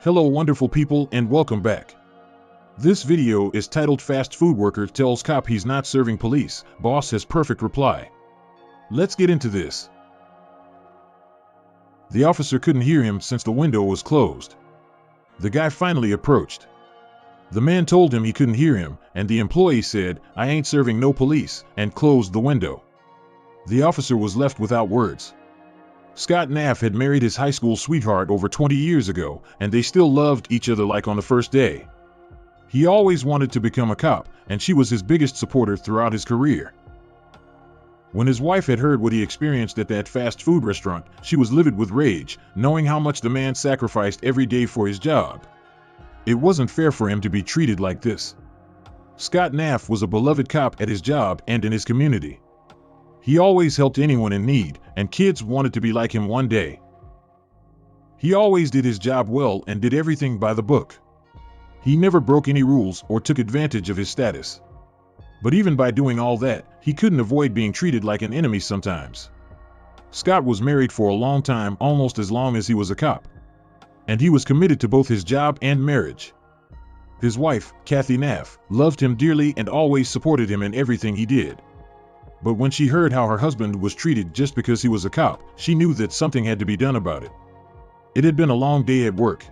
Hello wonderful people and welcome back. This video is titled Fast Food Worker Tells Cop He's Not Serving Police, Boss Has Perfect Reply. Let's get into this. The officer couldn't hear him since the window was closed. The guy finally approached. The man told him he couldn't hear him, and the employee said, "I ain't serving no police," and closed the window. The officer was left without words. Scott Naff had married his high school sweetheart over 20 years ago, and they still loved each other like on the first day. He always wanted to become a cop, and she was his biggest supporter throughout his career. When his wife had heard what he experienced at that fast food restaurant, she was livid with rage, knowing how much the man sacrificed every day for his job. It wasn't fair for him to be treated like this. Scott Naff was a beloved cop at his job and in his community. He always helped anyone in need, and kids wanted to be like him one day. He always did his job well and did everything by the book. He never broke any rules or took advantage of his status. But even by doing all that, he couldn't avoid being treated like an enemy sometimes. Scott was married for a long time, almost as long as he was a cop. And he was committed to both his job and marriage. His wife, Kathy Naff, loved him dearly and always supported him in everything he did. But when she heard how her husband was treated just because he was a cop, she knew that something had to be done about it. It had been a long day at work.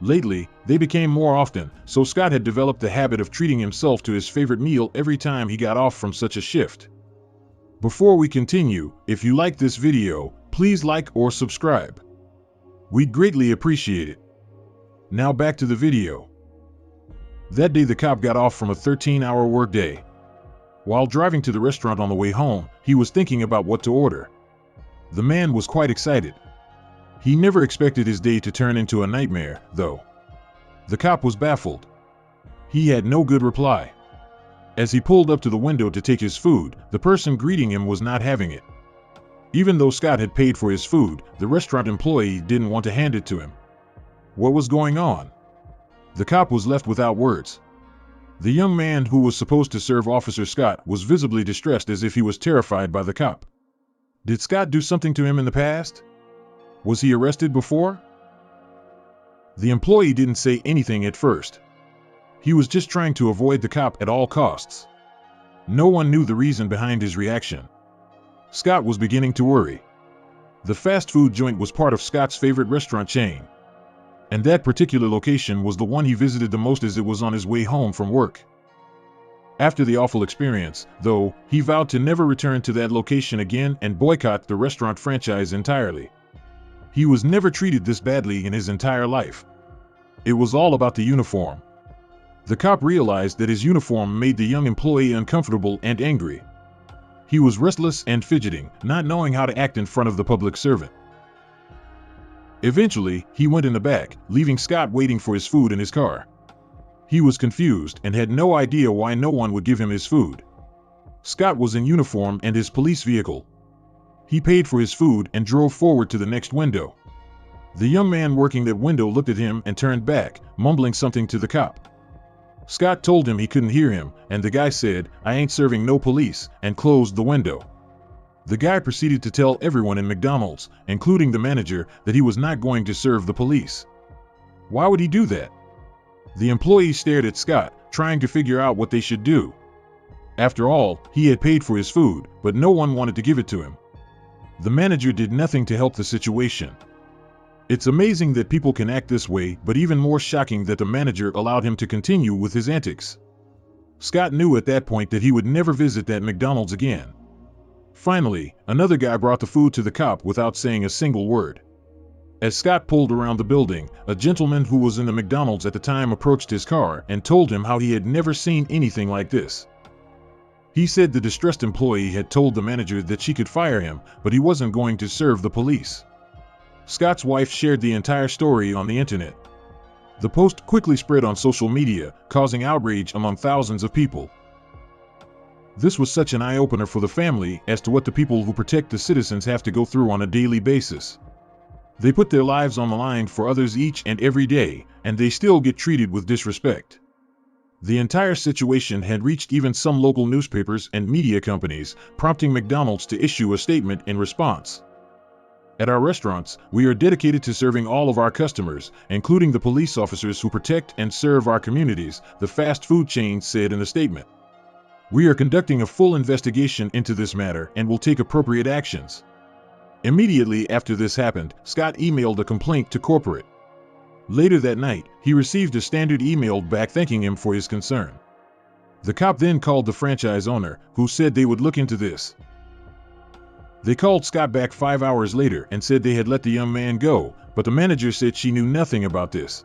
Lately, they became more often, so Scott had developed the habit of treating himself to his favorite meal every time he got off from such a shift. Before we continue, if you like this video, please like or subscribe. We'd greatly appreciate it. Now back to the video. That day the cop got off from a 13-hour workday. While driving to the restaurant on the way home, he was thinking about what to order. The man was quite excited. He never expected his day to turn into a nightmare, though. The cop was baffled. He had no good reply. As he pulled up to the window to take his food, the person greeting him was not having it. Even though Scott had paid for his food, the restaurant employee didn't want to hand it to him. What was going on? The cop was left without words. The young man who was supposed to serve Officer Scott was visibly distressed, as if he was terrified by the cop. Did Scott do something to him in the past? Was he arrested before? The employee didn't say anything at first. He was just trying to avoid the cop at all costs. No one knew the reason behind his reaction. Scott was beginning to worry. The fast food joint was part of Scott's favorite restaurant chain. And that particular location was the one he visited the most, as it was on his way home from work. After the awful experience, though, he vowed to never return to that location again and boycott the restaurant franchise entirely. He was never treated this badly in his entire life. It was all about the uniform. The cop realized that his uniform made the young employee uncomfortable and angry. He was restless and fidgeting, not knowing how to act in front of the public servant. Eventually, he went in the back, leaving Scott waiting for his food in his car. He was confused and had no idea why no one would give him his food. Scott was in uniform and his police vehicle. He paid for his food and drove forward to the next window. The young man working that window looked at him and turned back, mumbling something to the cop. Scott told him he couldn't hear him, and the guy said, "I ain't serving no police," and closed the window. The guy proceeded to tell everyone in McDonald's, including the manager, that he was not going to serve the police. Why would he do that? The employee stared at Scott, trying to figure out what they should do. After all, he had paid for his food, but no one wanted to give it to him. The manager did nothing to help the situation. It's amazing that people can act this way, but even more shocking that the manager allowed him to continue with his antics. Scott knew at that point that he would never visit that McDonald's again. Finally, another guy brought the food to the cop without saying a single word. As Scott pulled around the building, a gentleman who was in the McDonald's at the time approached his car and told him how he had never seen anything like this. He said the distressed employee had told the manager that she could fire him, but he wasn't going to serve the police. Scott's wife shared the entire story on the internet. The post quickly spread on social media, causing outrage among thousands of people. This was such an eye-opener for the family as to what the people who protect the citizens have to go through on a daily basis. They put their lives on the line for others each and every day, and they still get treated with disrespect. The entire situation had reached even some local newspapers and media companies, prompting McDonald's to issue a statement in response. At our restaurants, we are dedicated to serving all of our customers, including the police officers who protect and serve our communities, the fast food chain said in a statement. We are conducting a full investigation into this matter and will take appropriate actions. Immediately after this happened, Scott emailed a complaint to corporate. Later that night, he received a standard email back thanking him for his concern. The cop then called the franchise owner, who said they would look into this. They called Scott back 5 hours later and said they had let the young man go, but the manager said she knew nothing about this.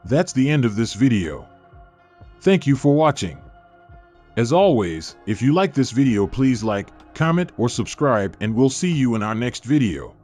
That's the end of this video. Thank you for watching. As always, if you like this video, please like, comment, or subscribe, and we'll see you in our next video.